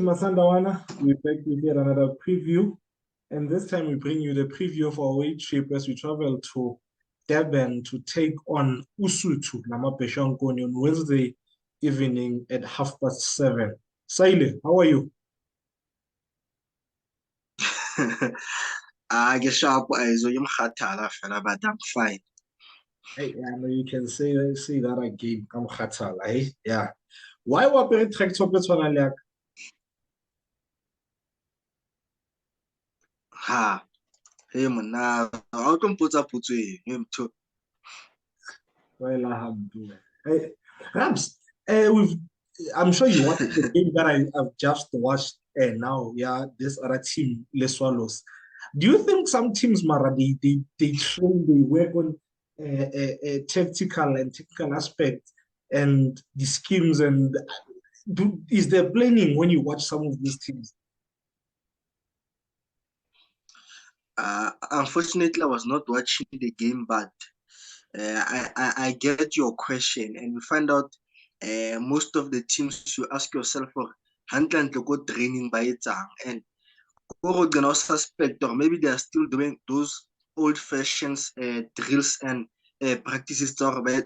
Masandawana, we're back with yet another preview. And this time we bring you the preview of our away trip as we travel to Durban to take on Usuthu Namapeshankoni on Wednesday evening at 7:30. Saile, how are you? I guess sharp eyes or you but I'm fine. Hey, I know you can say that again. I'm khathala, eh? Yeah. Why were we track topics on like Ha. Hey man, now how come put up with him too? well, alhamdulillah. Hey, Rams, we've I'm sure you watched the game that I've just watched now. Yeah, this other team, Les Swallows. Do you think some teams, Mara, they train, they work on tactical and technical aspects and the schemes and is there planning when you watch some of these teams? Unfortunately, I was not watching the game, but I get your question, and we find out most of the teams you ask yourself for handle go training by it, and or gonna suspect or maybe they are still doing those old-fashioned drills and practices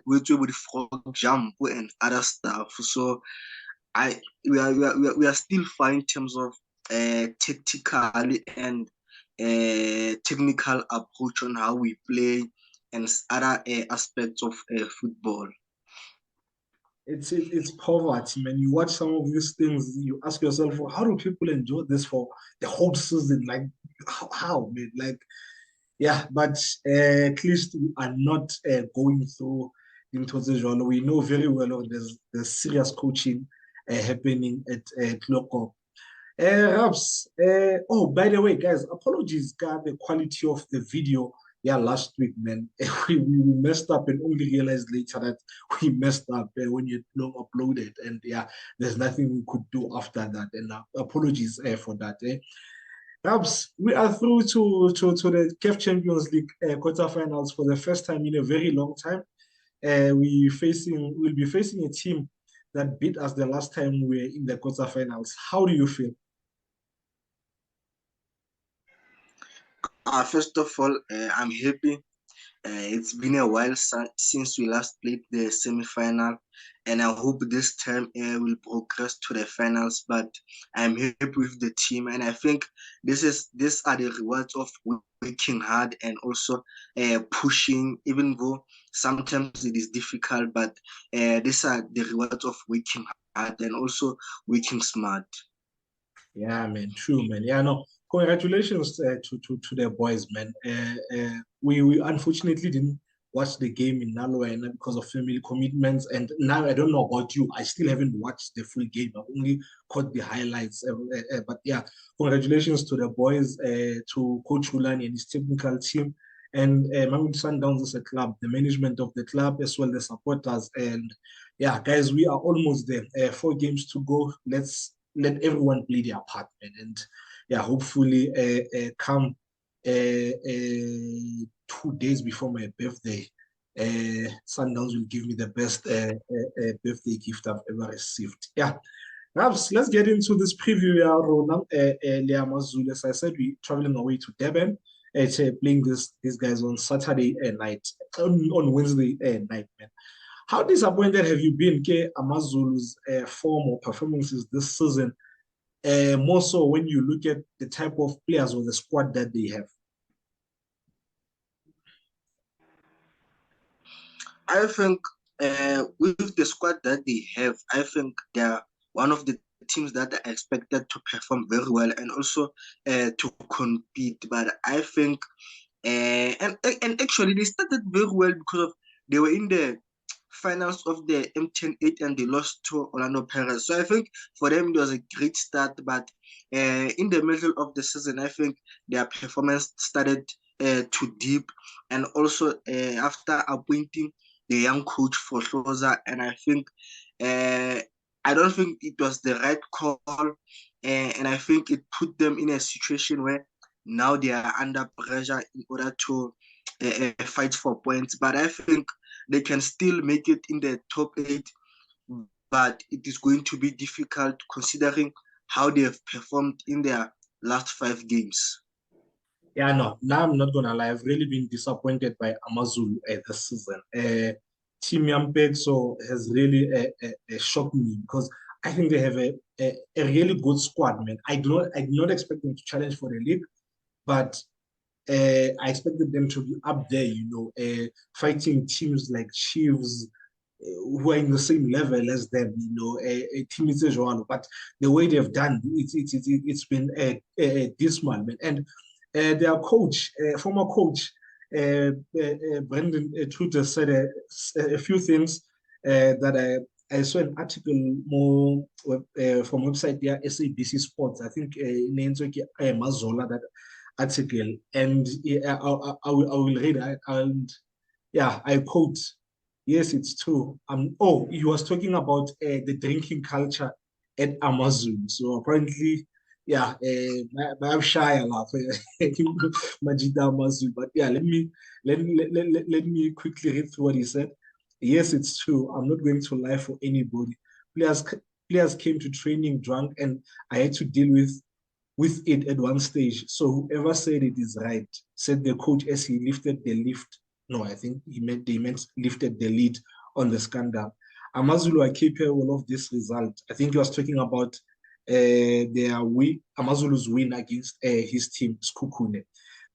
which with frog jump and other stuff. So we are still fine in terms of tactical and technical approach on how we play and other aspects of football. It's poverty, man. You watch some of these things, you ask yourself, well, how do people enjoy this for the whole season? Like, how man? Like, yeah, but at least we are not going through into the genre. We know very well there's serious coaching happening at Kloko. Raps, oh, by the way, guys, apologies, God, the quality of the video. Yeah, last week, man, we messed up and only realized later that we messed up when you uploaded. And yeah, there's nothing we could do after that. And apologies for that. Raps, we are through to the CAF Champions League quarterfinals for the first time in a very long time. We'll be facing a team that beat us the last time we were in the quarterfinals. How do you feel? First of all, I'm happy. It's been a while since we last played the semi-final, and I hope this time we'll progress to the finals. But I'm happy with the team, and I think these are the rewards of working hard and also pushing. Even though sometimes it is difficult, but these are the rewards of working hard and also working smart. Yeah, man, true, man. Yeah, no, congratulations to the boys, man. We unfortunately didn't watch the game in Nalwena because of family commitments, and now I don't know about you. I still haven't watched the full game. I've only caught the highlights. But yeah, congratulations to the boys, to Coach Hulani and his technical team, and Mamelodi Sundowns as a club, the management of the club as well, the supporters, and yeah, guys, we are almost there. 4 games to go. Let's let everyone play their part, man. And yeah, hopefully, come 2 days before my birthday, Sundowns will give me the best birthday gift I've ever received. Yeah. Perhaps let's get into this preview. Yeah, Ronald, AmaZulu. As I said, we're traveling away to Durban. Playing these guys on Saturday night, on Wednesday night, man. How disappointed have you been, Ke AmaZulu's form or performances this season? More so when you look at the type of players or the squad that they have. I think with the squad that they have, I think they're one of the teams that are expected to perform very well and also to compete. But I think, and actually, they started very well because of they were in the finals of the M10-8 and they lost to Orlando Pirates. So I think for them it was a great start. But in the middle of the season, I think their performance started to dip, and also after appointing the young coach for Hloza, and I think I don't think it was the right call, and I think it put them in a situation where now they are under pressure in order to fight for points. But I think they can still make it in the top 8, but it is going to be difficult considering how they have performed in their last 5 games. Yeah, no, now I'm not gonna lie. I've really been disappointed by AmaZulu this season. Team Yampexo has really shocked me because I think they have a really good squad, man. I do not expect them to challenge for the league, but I expected them to be up there, fighting teams like Chiefs, who are in the same level as them, a team is Joano. But the way they've done, it's been dismal, man. And their coach, former coach, Brendan Tutor said a few things that I saw an article more from website there, SABC Sports. I think Mazola that article, and I will read it. And yeah, I quote, yes, it's true. Oh, he was talking about the drinking culture at AmaZulu. So apparently, yeah, I'm shy a lot Majida AmaZulu. But yeah, let me quickly read through what he said. Yes, it's true. I'm not going to lie for anybody. Players players came to training drunk, and I had to deal with it at one stage. So whoever said it is right, said the coach as he lifted the lift. No, I think they meant lifted the lead on the scandal. AmaZulu are capable of this result. I think he was talking about AmaZulu's win against his team, Skukune.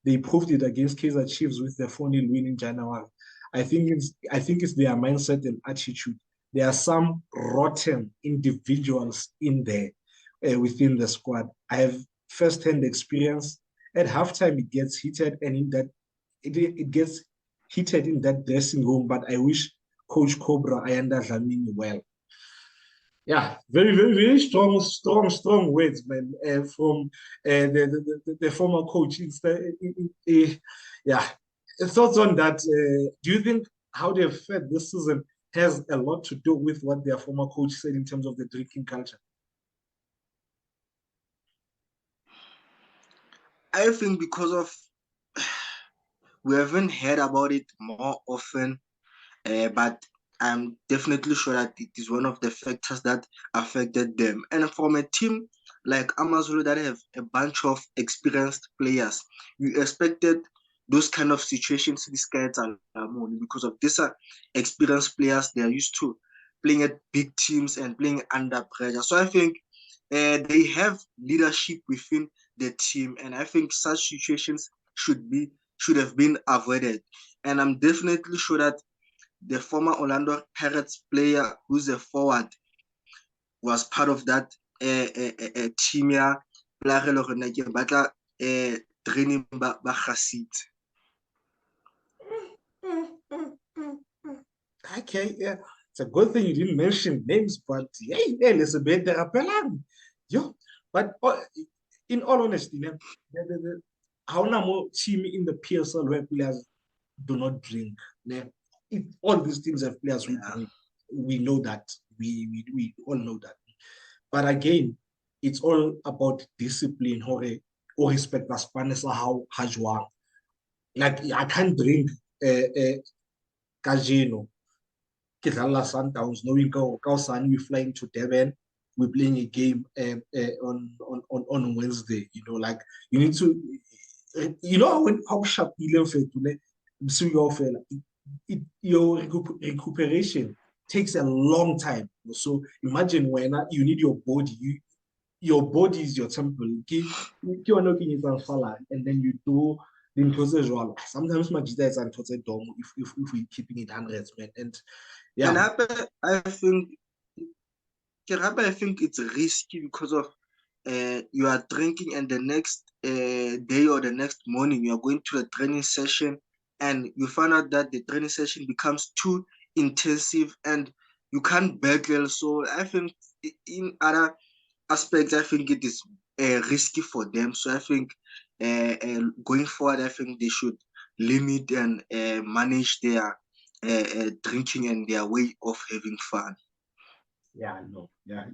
They proved it against Kaizer Chiefs with their 4-0 win in January. I think it's their mindset and attitude. There are some rotten individuals in there within the squad. I have first-hand experience. At halftime, it gets heated, and in that it gets heated in that dressing room. But I wish Coach Cobra Ayanda Dlamini well. Yeah, very, very, very strong words, man, from the former coach. Yeah, thoughts on that? Do you think how they've fed this season has a lot to do with what their former coach said in terms of the drinking culture? I think because of we haven't heard about it more often, but I'm definitely sure that it is one of the factors that affected them. And from a team like AmaZulu that have a bunch of experienced players, you expected those kind of situations. These guys are more because of these are experienced players. They are used to playing at big teams and playing under pressure. So I think they have leadership within the team, and I think such situations should have been avoided. And I'm definitely sure that the former Orlando Pirates player who's a forward was part of that team ya player le rona ke batla training ba gasitse. Okay, yeah. It's a good thing you didn't mention names, but hey, Elizabeth Rapelang. Yo, but in all honesty, how more team in the PSL where players do not drink. All these teams have players who drink. We know that. We all know that. But again, it's all about discipline or respect as how hajwang. Like I can't drink casino. Sundowns, knowing Kausani, we're flying to Durban, we're playing a game on Wednesday. Like you need to, when how sharp you your recuperation takes a long time. So imagine when you need your body, your body is your temple. And then you do the impossible. Sometimes Majida is untold dom if we're keeping it 100, man. And And yeah, I think it's risky because of you are drinking and the next day or the next morning you are going to the training session and you find out that the training session becomes too intensive and you can't battle. So I think in other aspects, I think it is risky for them. So I think going forward, I think they should limit and manage their drinking and their way of having fun. yeah, no, yeah.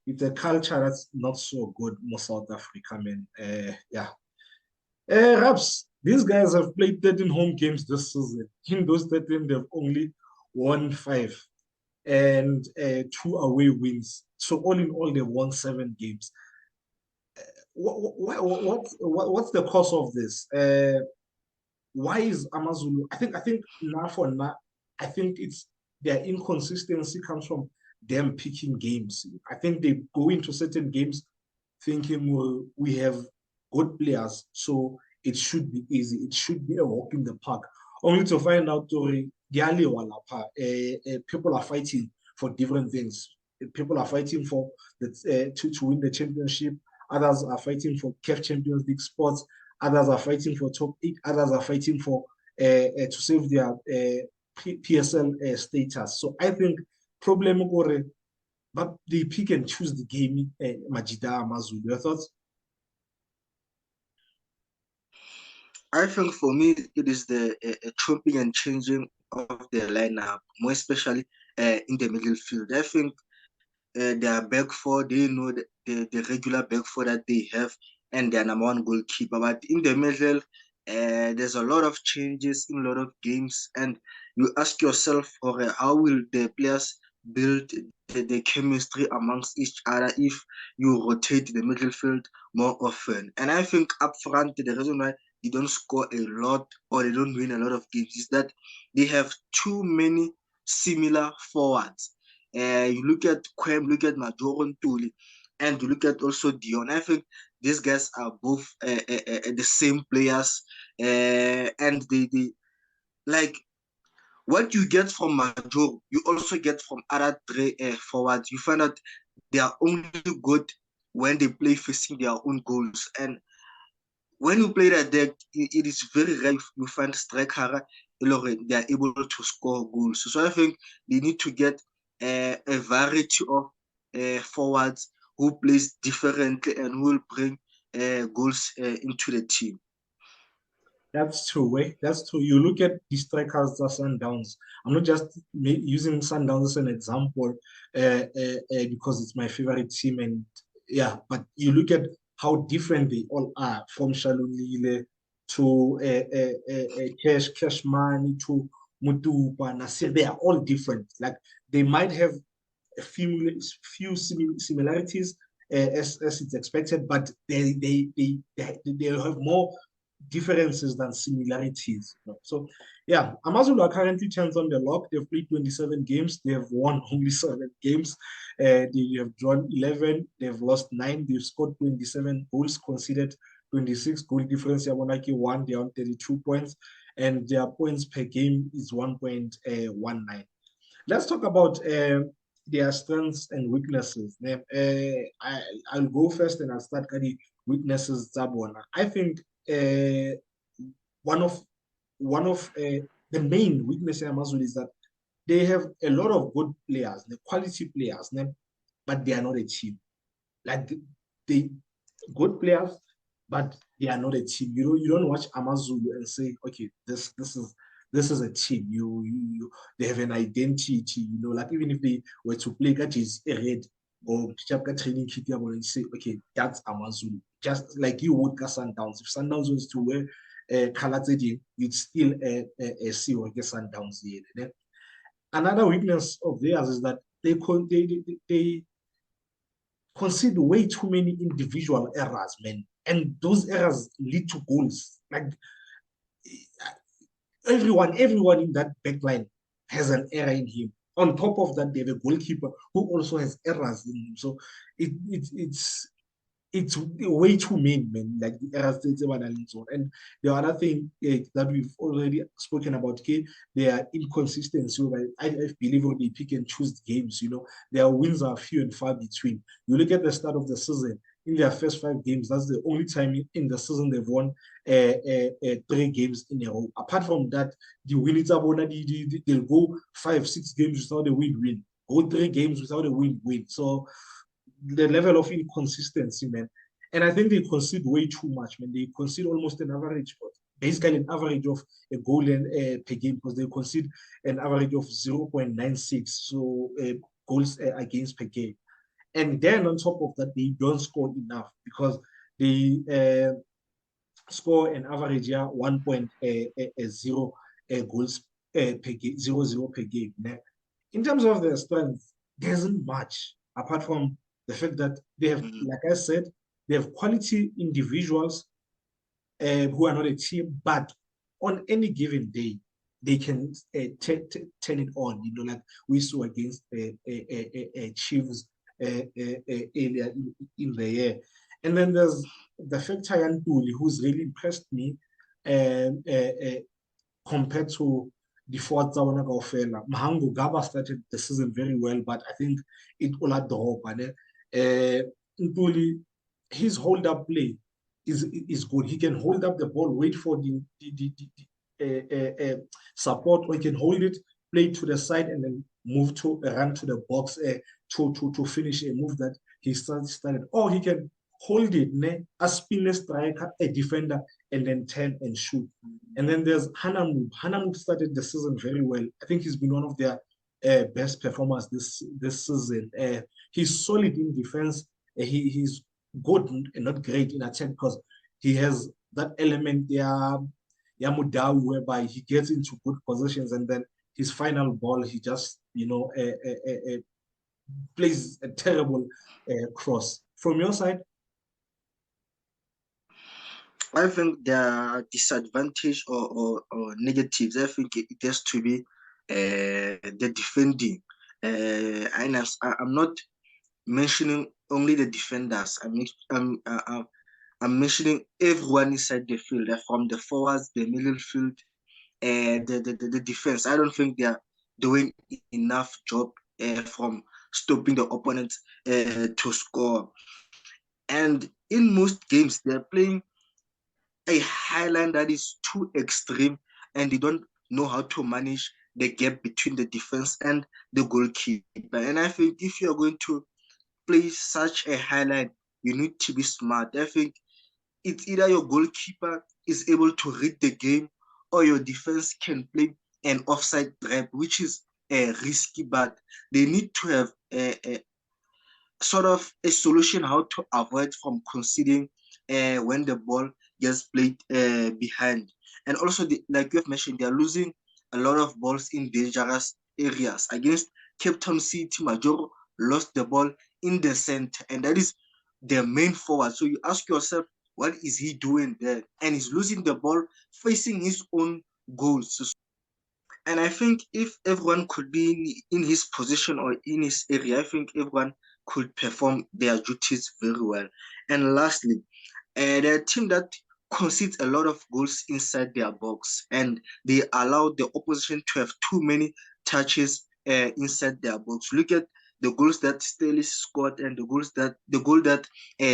It's a culture that's not so good most South Africa, man. Yeah. Raps, these guys have played 13 home games this season. In those 13, they've only won 5. and 2 away wins. So all in all, they won 7 games. What's the cause of this? Why is AmaZulu? I think now for now, I think it's their inconsistency comes from them picking games. I think they go into certain games thinking, well, we have good players, so it should be easy. It should be a walk in the park. Only to find out, people are fighting for different things. People are fighting for to win the championship. Others are fighting for CAF Champions League spots. Others are fighting for top 8. Others are fighting for to save their PSL status. So I think problem but they pick and choose the game. Majida AmaZulu. Your thoughts? I think for me, it is the chopping and changing of the lineup, more especially in the middle field. I think their back four, they know the regular back four that they have and their number one goalkeeper. But in the middle, there's a lot of changes in a lot of games. And you ask yourself, how will the players build the chemistry amongst each other if you rotate the middle field more often? And I think up front, the reason why they don't score a lot or they don't win a lot of games is that they have too many similar forwards. You look at Quem, look at Majoron Tuli, and you look at also Dion. I think these guys are both the same players, and they like what you get from Major, you also get from other three forwards. You find out they are only good when they play facing their own goals, and when you play that deck, it is very rare you find striker they are able to score goals. So I think they need to get a variety of forwards who plays differently and who will bring goals into the team. That's true. That's true. You look at the strikers, the Sundowns. I'm not just using Sundowns as an example because it's my favorite team, and yeah. But you look at how different they all are, from Shalulile to Cash Money to Mutupa Nasir. They are all different. Like they might have a few similarities as it's expected, but they have more differences than similarities. So, yeah, AmaZulu are currently 10th on the log. They've played 27 games. They have won only 7 games. They have drawn 11. They've lost 9. They've scored 27 goals, conceded 26 goal difference. Yamonaki won. They're on 32 points. And their points per game is 1.19. Let's talk about their strengths and weaknesses. I'll go first and I'll start with the weaknesses. Zabona. I think one of the main weaknesses of AmaZulu is that they have a lot of good players, the quality players, but they are not a team. Like they good players, but they are not a team. You don't watch AmaZulu and say, okay, this is a team. They have an identity. Like even if they were to play that is a red or chapter training kit, and say, okay, that's AmaZulu. Just like you would get Sundowns. If Sundowns was to wear color, you'd still see or get Sundowns here. Another weakness of theirs is that they concede way too many individual errors, man. And those errors lead to goals. Like everyone in that backline has an error in him. On top of that, they have a goalkeeper who also has errors in him. So it's way too many, man. Like the errors and the other thing that we've already spoken about, okay, they are inconsistent. So I believe when they pick and choose games, their wins are few and far between. You look at the start of the season, in their first 5 games, that's the only time in the season they've won 3 games in a row. Apart from that, the winners they'll go 5-6 games without a win, go 3 games without a win. So the level of inconsistency, man. And I think they concede way too much, man. They concede almost basically an average of a goal per game, because they concede an average of 0.96 goals against per game. And then on top of that, they don't score enough because they score an average 1.0 goals per game, 0.00 per game. in terms of their strength, there isn't much apart from the fact that they have, like I said, they have quality individuals who are not a team, but on any given day, they can turn it on. You know, like we saw against Chiefs earlier in the year. And then there's the factor Yantuli, who's really impressed me compared to the fourth Zawona Gaufela. Mahango Gaba started the season very well, but I think it all had the hope. And Ntuli, his hold up play is good. He can hold up the ball, wait for the support, or he can hold it, play to the side, and then move to run to the box to finish a move that he started. Or he can hold it, a spinner striker, a defender, and then turn and shoot. And then there's Hanamub. Hanamub started the season very well. I think he's been one of their best performers this season. He's solid in defense. He's good and not great in attack because he has that element there, Yamudawi, whereby he gets into good positions and then his final ball, he just, plays a terrible cross. From your side? I think there are disadvantage or negatives. I think it has to be the defending. I'm not mentioning only the defenders. I'm mentioning everyone inside the field, from the forwards, the middle field, the defense. I don't think they are doing enough job from stopping the opponent to score. And in most games, they're playing a highline that is too extreme, and they don't know how to manage the gap between the defense and the goalkeeper. And I think if you're going to play such a highline, you need to be smart. I think it's either your goalkeeper is able to read the game, or your defense can play an offside trap, which is risky, but they need to have a sort of a solution how to avoid from conceding when the ball gets played behind. And also, like you have mentioned, they are losing a lot of balls in dangerous areas. Against Cape Town City, Majoro lost the ball in the center, and that is their main forward. So you ask yourself, what is he doing there? And he's losing the ball facing his own goals. And I think if everyone could be in his position or in his area, I think everyone could perform their duties very well. And lastly, they're a team that concedes a lot of goals inside their box, and they allow the opposition to have too many touches inside their box. Look at the goals that Staley scored and the goal that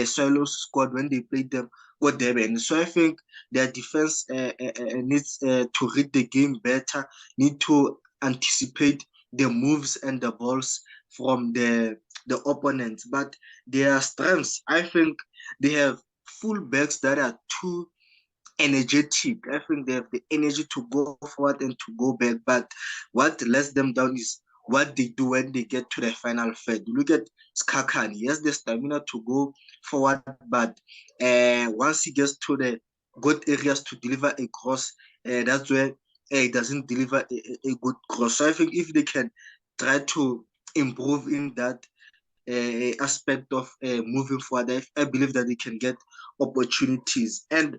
Swallows scored when they played them with Durban. So I think their defense needs to read the game better, need to anticipate the moves and the balls from the opponents. But their strengths, I think they have full backs that are too energetic. I think they have the energy to go forward and to go back. But what lets them down is what they do when they get to the final third. Look at Skakan. He has the stamina to go forward, but once he gets to the good areas to deliver a cross, that's where he doesn't deliver a good cross. So I think if they can try to improve in that aspect of moving forward, I believe that they can get opportunities. And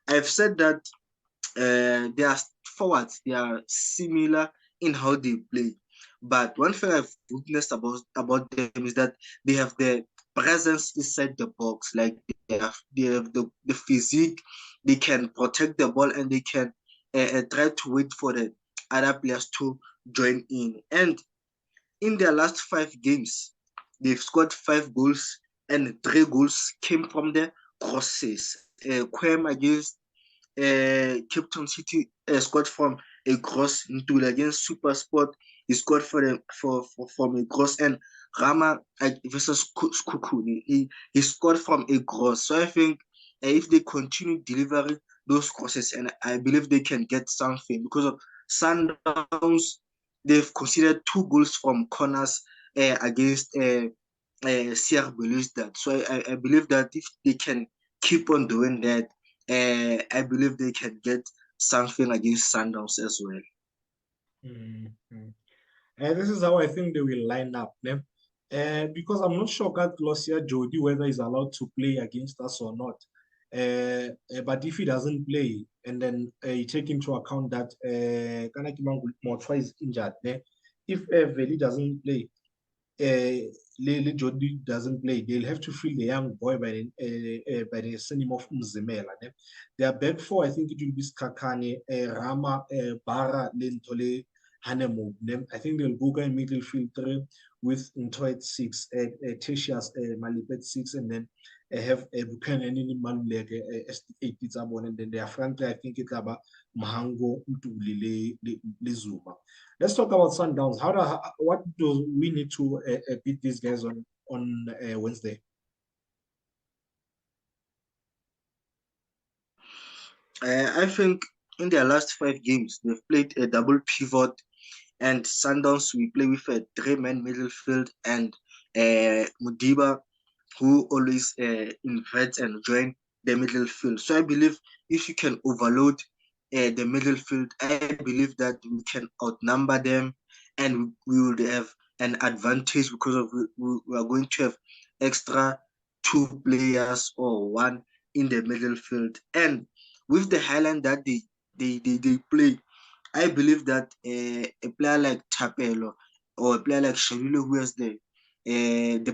I've said that they are forwards, they are similar in how they play. But one thing I've witnessed about them is that they have the presence inside the box. Like they have the physique, they can protect the ball, and they can try to wait for the other players to join in. And in their last 5 games, they've scored 5 goals, and 3 goals came from the crosses. Quem against Cape Town City scored from a cross. Ntula against Super Sport, he scored from a cross, and Rama versus Kuku, he scored from a cross. So I think if they continue delivering those crosses, and I believe they can get something because of Sundowns, they've considered 2 goals from corners against CR Belouizdad. So I believe that if they can keep on doing that, I believe they can get something against Sundowns as well. Mm-hmm. This is how I think they will line up. Ne? Because I'm not sure that Glosia Jody whether he's allowed to play against us or not. But if he doesn't play, and then you take into account that Kanaki Motwa is injured, ne? If Veli doesn't play, Lele Jody doesn't play, they'll have to fill the young boy by the surname of Mzimela. Ne? Their back four, I think it will be Skakane, Rama, Bara, Lentole, Hanemo. I think they'll go in midfield three with Ntoit six, Tertius, Malipet six, and then have Buchanan in Maluleke, S8 Pizzabon, and then their front three, I think it's about Mahango, Utuli, Zuma. Let's talk about Sundowns. What do we need to beat these guys on Wednesday? I think in their last 5 games, they've played a double pivot, and Sundowns we play with a three-man midfield and Mudiba, who always inverts and join the midfield. So I believe if you can overload the midfield, I believe that we can outnumber them, and we will have an advantage because of we are going to have extra 2 players or one in the midfield. And with the highland that they play, I believe that a player like Tapelo or a player like Shavilo who has the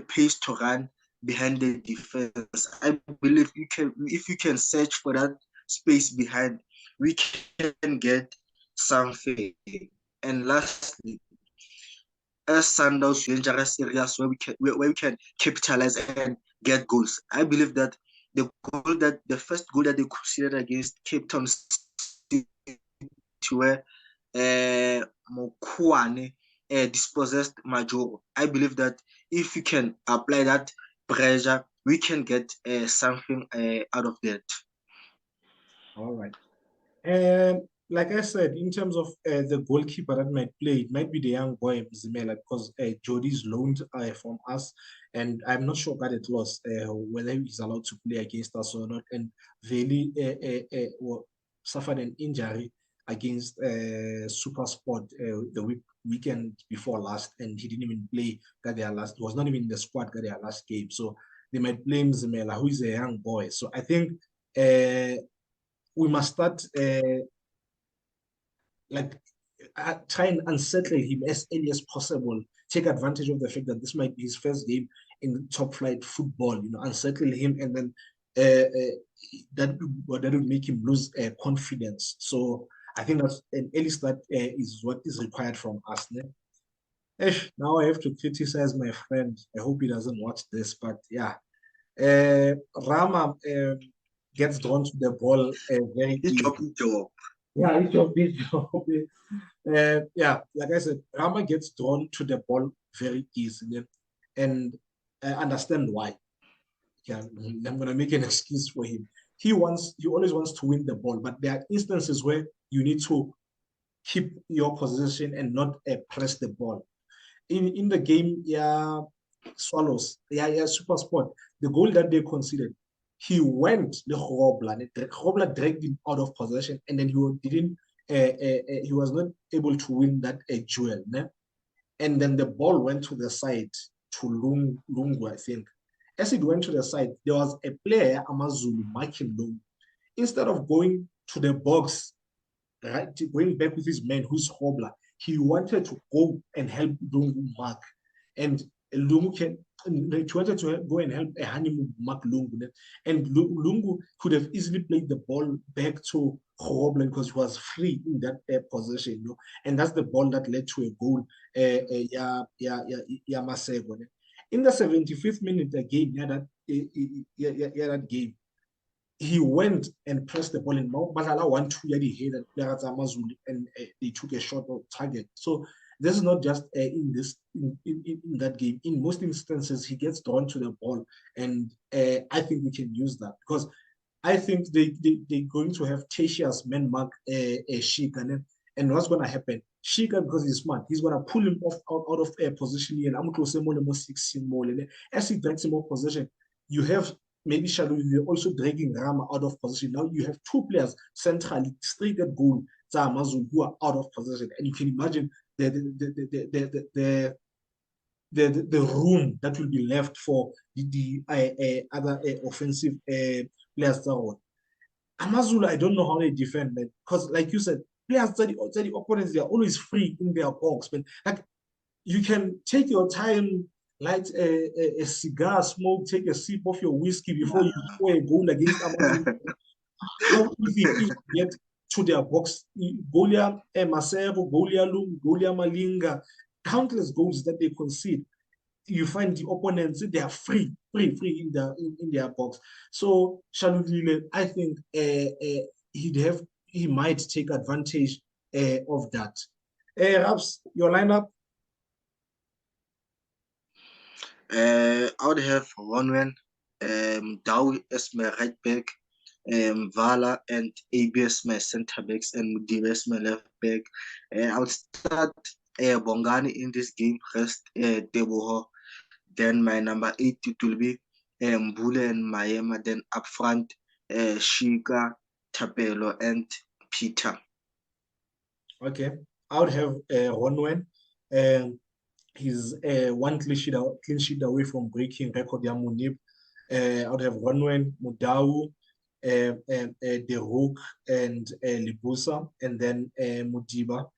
pace to run behind the defense, I believe you can if you can search for that space behind, we can get something. And lastly, as Sundowns dangerous areas where we can capitalize and get goals. I believe that the first goal that they considered against Cape Town City, where Mokwane dispossessed Major. I believe that if we can apply that pressure, we can get something out of that. All right. And like I said, in terms of the goalkeeper that might play, it might be the young boy Mzimela because Jody's loaned from us, and I'm not sure that it was whether he's allowed to play against us or not. And Veli suffered an injury against Super Sport weekend before last, and he didn't even play that their last. He was not even in the squad that their last game, so they might blame Mzimela, who is a young boy. So I think. We must start like try and unsettle him as early as possible. Take advantage of the fact that this might be his first game in top flight football. Unsettle him, and then that would make him lose confidence. So I think that's an early start is what is required from us. Now I have to criticize my friend. I hope he doesn't watch this, but yeah, Rama gets drawn to the ball very easily. Yeah, it's your big job. Yeah, like I said, Rama gets drawn to the ball very easily, and I understand why. Yeah, I'm gonna make an excuse for him. He always wants to win the ball, but there are instances where you need to keep your position and not press the ball. In the game, yeah, Swallows, yeah, Super Sport, the goal that they considered, he went the Hobla dragged him out of possession, and then he was not able to win that duel. Ne? And then the ball went to the side to Lungu, I think. As it went to the side, there was a player, AmaZulu, marking Lungu. Instead of going to the box, right, going back with his man, who's Hobla, he wanted to go and help Lungu mark. And Lungu wanted to go and help a honeymoon mark Lungu. And Lungu could have easily played the ball back to Hobla because he was free in that position. And that's the ball that led to a goal. Masego. In the 75th minute again, that game, he went and pressed the ball in Mount Balala 1-2 he had AmaZulu, and they took a shot on target. So this is not just in that game. In most instances, he gets drawn to the ball, and I think we can use that because I think they're going to have Tertius men mark Shika, and what's going to happen? Shika, because he's smart, he's going to pull him out of position, and I'm close more 16 more. As he drags him off position, you have maybe Shadow, you're also dragging Rama out of position. Now you have two players centrally, straight at goal, AmaZulu, who are out of position. And you can imagine the room that will be left for the other offensive players. AmaZulu, I don't know how they defend, man. Because, like you said, players, the opponents, they are always free in their box, man. Like, you can take your time, light a cigar, smoke, take a sip of your whiskey before you score a goal against AmaZulu. How easy it is to get to their box. Golia Masero, Golia Lum, Golia Malinga, countless goals that they concede. You find the opponents, they are free in their box. So Shalulile, I think he might take advantage of that. Raps, your lineup? I would have Ronwen, Dow as my right back, Vala and AB as my center backs, and Mudiba as my left back. I would start Bongani in this game, rest Deboho. Then my number 8 it will be Mbule and Mayema. Then up front, Shika, Tapelo, and Peter. Okay, I would have Ronwen. He's one clean sheet away from breaking record Yamunib. I would have Ronwen, Mudau, De Rook, and Libusa, and then Mudiba.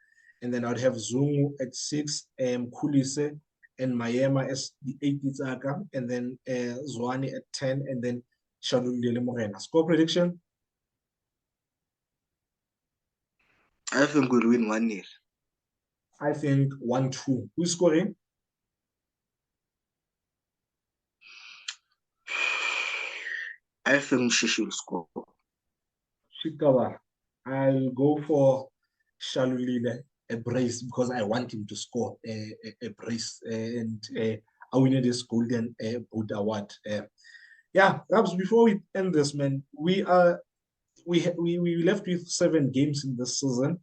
And then I'd have Zungu at 6, Kulise and Mayema as the 8 Izaka, and then Zwane at 10, and then Shadulile Morena. Score prediction? I think we'll win 1-0. I think 1-2. Who's scoring? I think she should score. Shikawa. I'll go for Shalulile, a brace, because I want him to score a brace and I win this golden boot award. Yeah, perhaps before we end this, man, we left with 7 games in this season.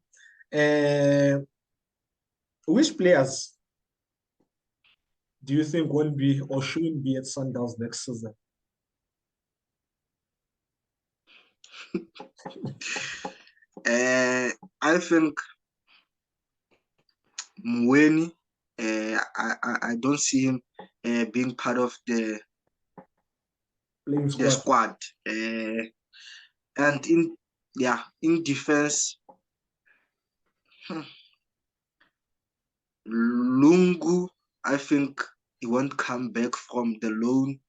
Which players do you think won't be or shouldn't be at Sundowns next season? I think Mweni, I don't see him being part of the squad. And in defense, Lungu, I think he won't come back from the loan.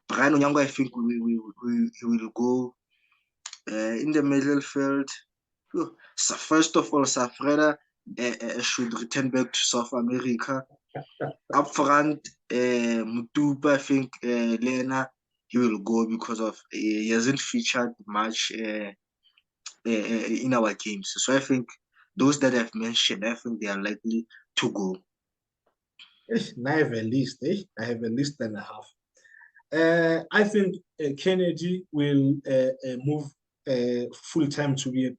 Brian Onyango, I think he will go in the middle field. So first of all, Safreda should return back to South America. Up front, Mutupa, I think Lena, he will go because of he hasn't featured much in our games. So I think those that I've mentioned, I think they are likely to go. I have a list. I have a list and a half. I think Kennedy will move full time to be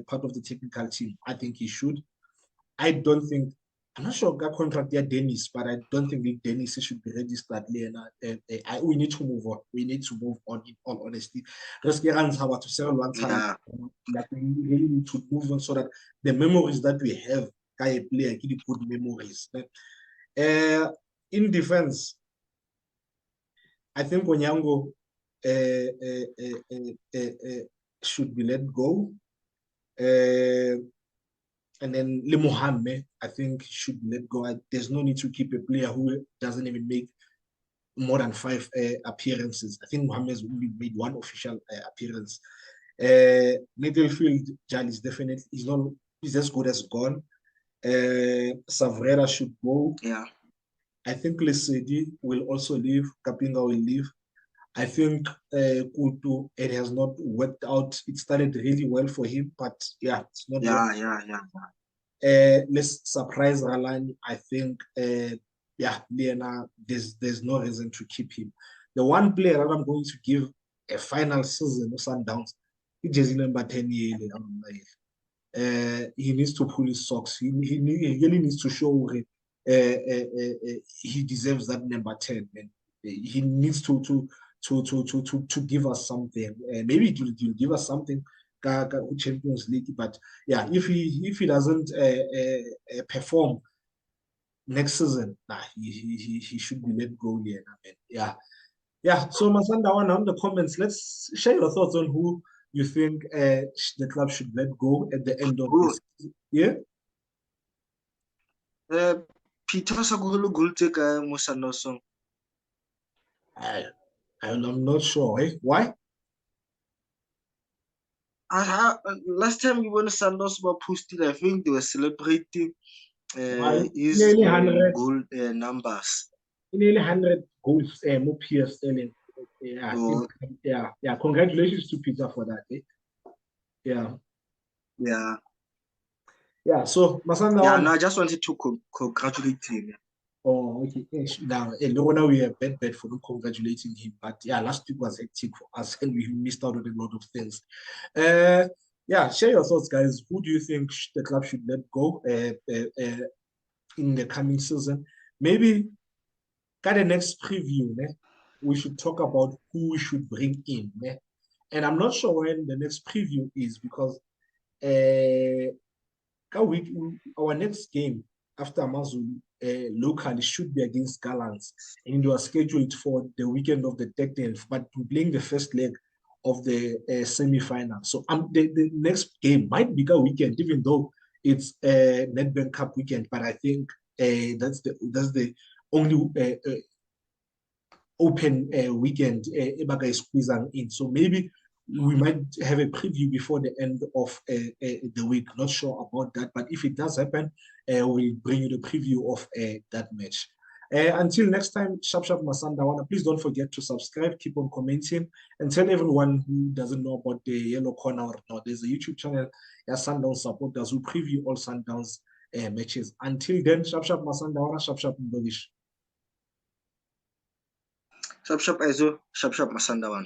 part of the technical team. I think he should. I don't think, I'm not sure got contract there, Dennis, but I don't think Dennis should be registered. We need to move on. We need to move on, in all honesty. Yeah. Like we really need to move on so that the memories that we have, play good memories. In defense, I think Onyango should be let go. And then Lemohame, I think, should be let go. There's no need to keep a player who doesn't even make more than 5 appearances. I think Mohammed has only made 1 official appearance. Midfield, Jan is definitely, he's as good as gone. Savrera should go. Yeah. I think Lesedi will also leave. Kapinga will leave. I think Kutu, it has not worked out. It started really well for him, but it's not. Let's surprise Ralani. I think, Liena, there's no reason to keep him. The one player that I'm going to give a final season of Sundowns, is number 10 years. He needs to pull his socks. He really needs to show he deserves that number 10. Man. He needs to give us something. Maybe it will give us something Champions League. But yeah, if he doesn't perform next season, nah, he should be let go here. I mean, yeah. Yeah, so Masanda, on the comments, let's share your thoughts on who you think the club should let go at the end of Who? this season. Yeah, Peter Sagulu Gulteka Musanoso. I, I'm not sure. Eh? Why? Last time we went to Sandos were posted, I think they were celebrating Why? his Nearly 100, goal numbers. nearly 100 goals, more PSL. Yeah, So, yeah. Congratulations to Peter for that. Eh? Yeah, yeah. yeah. So Masanda, Yeah, no, I just wanted to congratulate him. oh, okay. Now, Lorna, we are bad for not congratulating him. But yeah, last week was hectic for us and we missed out on a lot of things. Yeah, share your thoughts, guys. Who do you think the club should let go in the coming season? Maybe got the next preview, we should talk about who we should bring in. And I'm not sure when the next preview is because week, our next game after AmaZulu locally should be against Gallants, and it was scheduled for the weekend of the 30th, but we're playing the first leg of the semi-final. So the next game might be a weekend, even though it's a Nedbank Cup weekend. But I think that's the only open weekend Ebaga is squeezing in. So maybe we might have a preview before the end of the week. Not sure about that, but if it does happen, we'll bring you the preview of that match. Until next time, Sharp Masandawana, please don't forget to subscribe, keep on commenting, and tell everyone who doesn't know about the Yellow Corner or not. There's a YouTube channel, Sundowns supporters, who preview all Sundowns matches. Until then, Sharp Masandawana, Sharp Mbogish. Shap Shap Aizo, Shap Shap Masandawan.